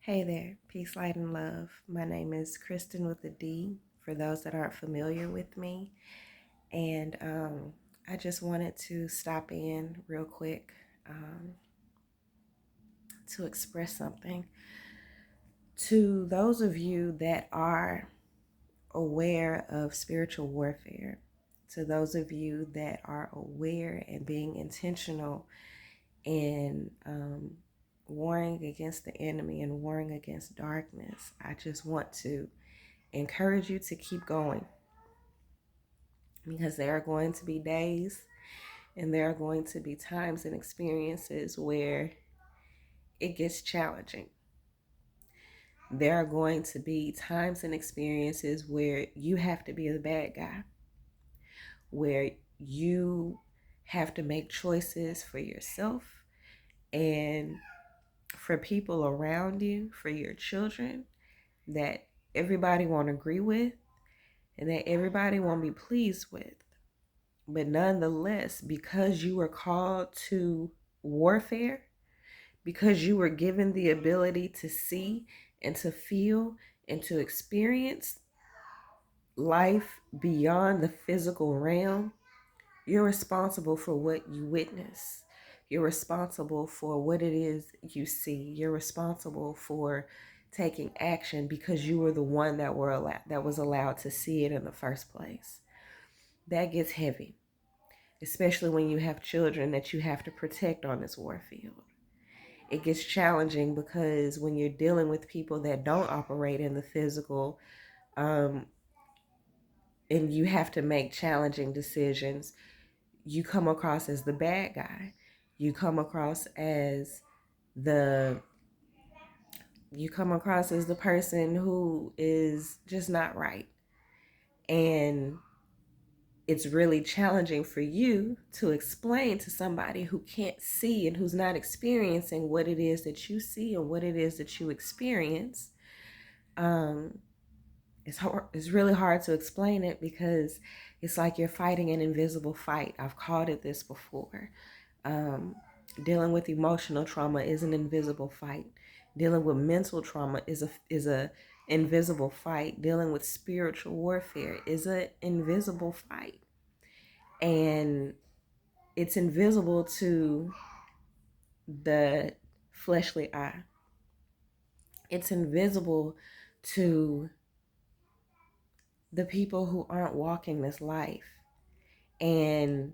Hey there, peace, light, and love. My name is Kristen with a D, for those that aren't familiar with me. And I just wanted to stop in real quick to express something. To those of you that are aware of spiritual warfare, to those of you that are aware and being intentional in warring against the enemy and warring against darkness, I just want to encourage you to keep going, because there are going to be days and there are going to be times and experiences where it gets challenging. There are going to be times and experiences where you have to be the bad guy, where you have to make choices for yourself and for people around you, for your children, that everybody won't agree with and that everybody won't be pleased with. But nonetheless, because you were called to warfare, because you were given the ability to see and to feel and to experience life beyond the physical realm, you're responsible for what you witness. You're responsible for what it is you see. You're responsible for taking action because you were the one that was allowed to see it in the first place. That gets heavy, especially when you have children that you have to protect on this war field. It gets challenging because when you're dealing with people that don't operate in the physical, um, and you have to make challenging decisions, you come across as the bad guy. You come across as the person who is just not right. And it's really challenging for you to explain to somebody who can't see and who's not experiencing what it is that you see and what it is that you experience. Um, it's really hard to explain it because it's like you're fighting an invisible fight. I've called it this before. Um, Dealing with emotional trauma is an invisible fight. Dealing with mental trauma is a invisible fight. Dealing with spiritual warfare is an invisible fight. And it's invisible to the fleshly eye. It's invisible to the people who aren't walking this life. And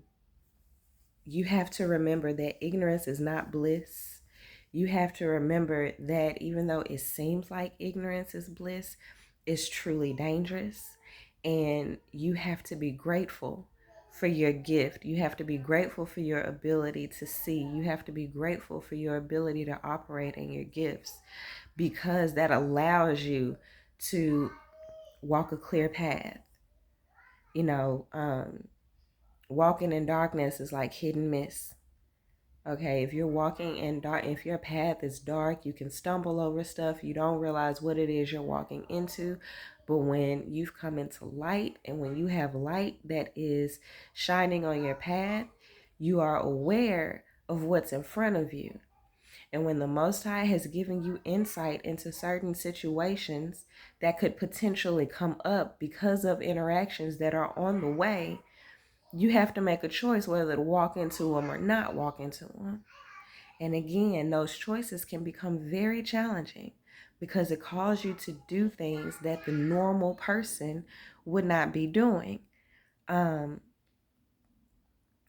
you have to remember that ignorance is not bliss. You have to remember that even though it seems like ignorance is bliss, it's truly dangerous. And you have to be grateful for your gift. You have to be grateful for your ability to see. You have to be grateful for your ability to operate in your gifts, because that allows you to walk a clear path. You know, walking in darkness is like hit and miss. Okay, if you're walking in dark, if your path is dark, you can stumble over stuff. You don't realize what it is you're walking into. But when you've come into light and when you have light that is shining on your path, you are aware of what's in front of you. And when the Most High has given you insight into certain situations that could potentially come up because of interactions that are on the way, you have to make a choice whether to walk into them or not walk into them. And again, those choices can become very challenging because it calls you to do things that the normal person would not be doing. Um,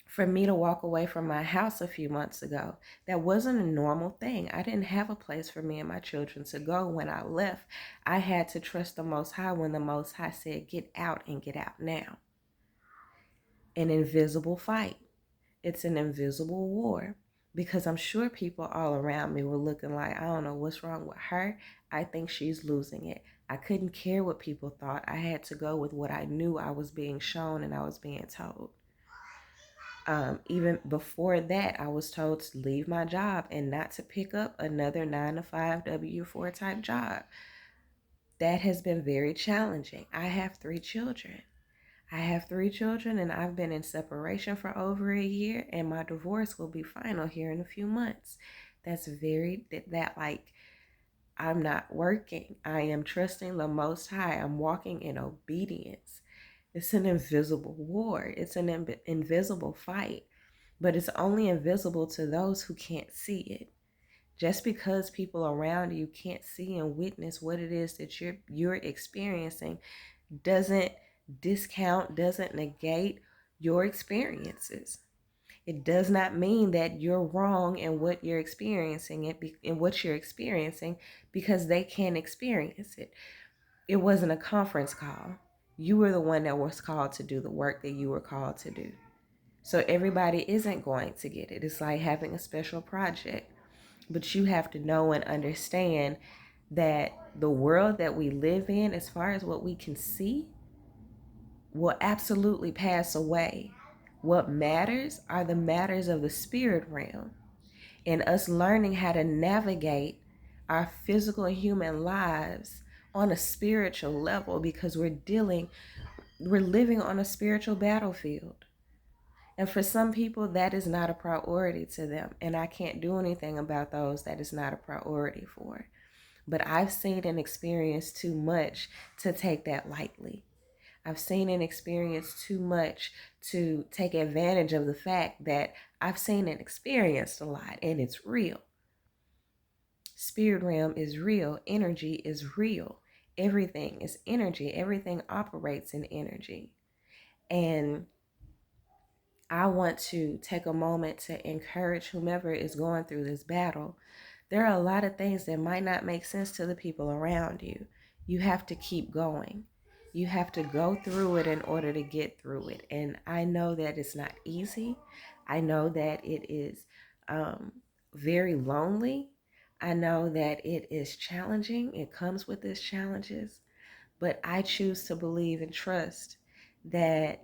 for me to walk away from my house a few months ago, that wasn't a normal thing. I didn't have a place for me and my children to go when I left. I had to trust the Most High when the Most High said, get out and get out now. An invisible fight. It's an invisible war, because I'm sure people all around me were looking like, I don't know what's wrong with her. I think she's losing it. I couldn't care what people thought. I had to go with what I knew I was being shown and I was being told. Even before that, I was told to leave my job and not to pick up another 9 to 5 W4 type job. That has been very challenging. I have 3 children. And I've been in separation for over a year, and my divorce will be final here in a few months. That's very, that like, I'm not working. I am trusting the Most High. I'm walking in obedience. It's an invisible war, it's an invisible fight, but it's only invisible to those who can't see it. Just because people around you can't see and witness what it is that you're experiencing doesn't discount, doesn't negate your experiences. It does not mean that you're wrong in what you're experiencing in what you're experiencing because they can't experience it. It wasn't a conference call. You were the one that was called to do the work that you were called to do. So everybody isn't going to get it. It's like having a special project. But you have to know and understand that the world that we live in, as far as what we can see, will absolutely pass away. What matters are the matters of the spirit realm, and us learning how to navigate our physical and human lives on a spiritual level, because we're living on a spiritual battlefield. And for some people, that is not a priority to them. And I can't do anything about those that is not a priority for. But I've seen and experienced too much to take that lightly. I've seen and experienced too much to take advantage of the fact that I've seen and experienced a lot, and it's real. Spirit realm is real. Energy is real. Everything is energy. Everything operates in energy. And I want to take a moment to encourage whomever is going through this battle. There are a lot of things that might not make sense to the people around you. You have to keep going. You have to go through it in order to get through it. And I know that it's not easy. I know that it is very lonely. I know that it is challenging. It comes with its challenges. But I choose to believe and trust that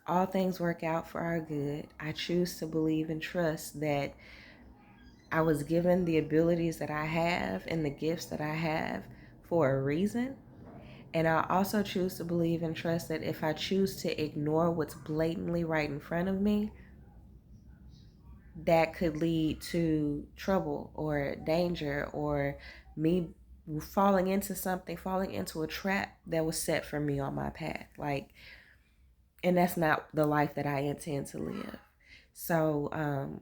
all things work out for our good. I choose to believe and trust that I was given the abilities that I have and the gifts that I have for a reason. And I also choose to believe and trust that if I choose to ignore what's blatantly right in front of me, that could lead to trouble or danger or me falling into something, falling into a trap that was set for me on my path. And that's not the life that I intend to live. So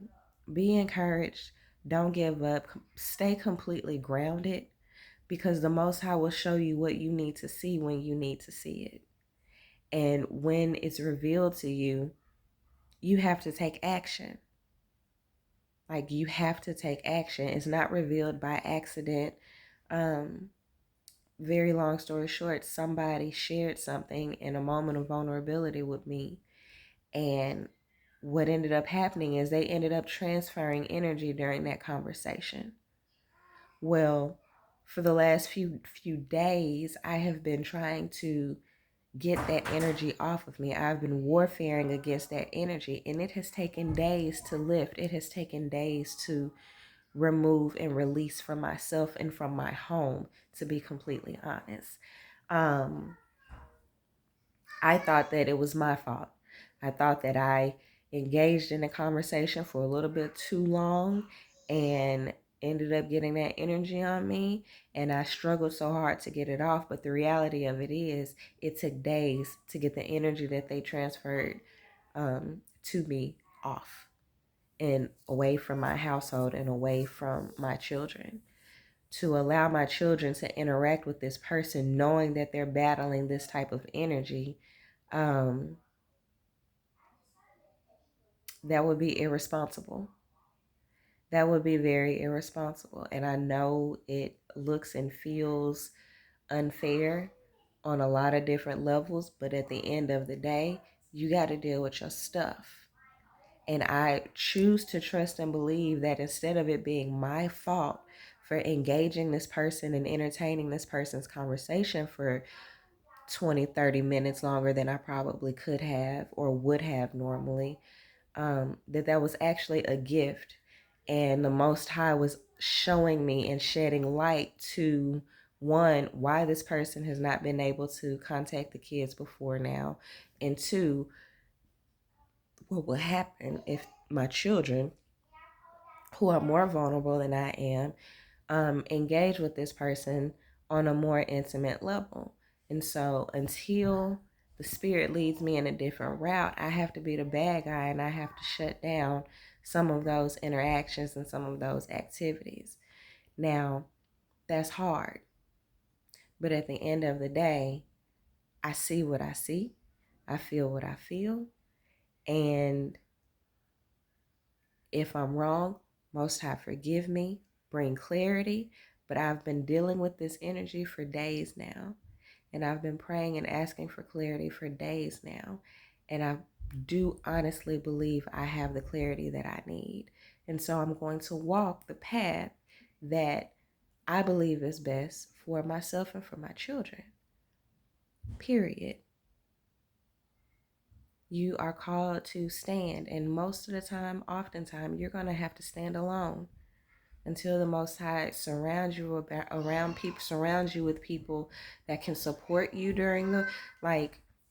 be encouraged. Don't give up. Stay completely grounded, because the Most High will show you what you need to see when you need to see it. And when it's revealed to you, you have to take action. Like, you have to take action. It's not revealed by accident. Very long story short, somebody shared something in a moment of vulnerability with me. And what ended up happening is they ended up transferring energy during that conversation. Well, for the last few days, I have been trying to get that energy off of me. I've been warfaring against that energy, and it has taken days to lift. It has taken days to remove and release from myself and from my home, to be completely honest. I thought that it was my fault. I thought that I engaged in a conversation for a little bit too long and ended up getting that energy on me, and I struggled so hard to get it off. But the reality of it is, it took days to get the energy that they transferred to me off and away from my household and away from my children. To allow my children to interact with this person knowing that they're battling this type of energy, that would be irresponsible. That would be very irresponsible. And I know it looks and feels unfair on a lot of different levels, but at the end of the day, you got to deal with your stuff. And I choose to trust and believe that instead of it being my fault for engaging this person and entertaining this person's conversation for 20, 30 minutes longer than I probably could have or would have normally, that was actually a gift. And the Most High was showing me and shedding light to, one, why this person has not been able to contact the kids before now, and two, what will happen if my children, who are more vulnerable than I am, engage with this person on a more intimate level. And so until the spirit leads me in a different route, I have to be the bad guy and I have to shut down some of those interactions and some of those activities. Now, that's hard. But at the end of the day, I see what I see. I feel what I feel. And if I'm wrong, Most High forgive me, bring clarity. But I've been dealing with this energy for days now. And I've been praying and asking for clarity for days now. And I do honestly believe I have the clarity that I need. And so I'm going to walk the path that I believe is best for myself and for my children. Period. You are called to stand. And most of the time, oftentimes, you're going to have to stand alone until the Most High surrounds you surrounds you with people that can support you during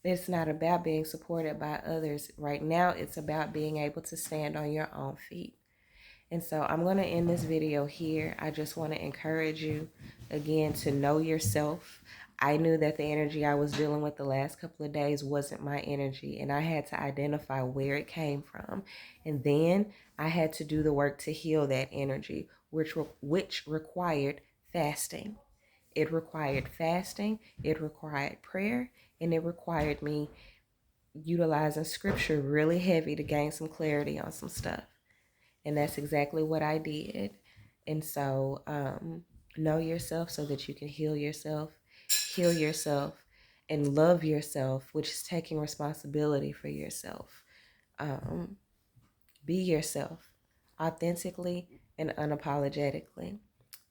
it's not about being supported by others. Right now, it's about being able to stand on your own feet. And so I'm going to end this video here. I just want to encourage you again to know yourself. I knew that the energy I was dealing with the last couple of days wasn't my energy, and I had to identify where it came from. And then I had to do the work to heal that energy, which required fasting. It required fasting, it required prayer, and it required me utilizing scripture really heavy to gain some clarity on some stuff. And that's exactly what I did. And so know yourself so that you can heal yourself, and love yourself, which is taking responsibility for yourself. Be yourself authentically and unapologetically.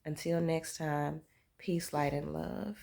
Until next time, peace, light, and love.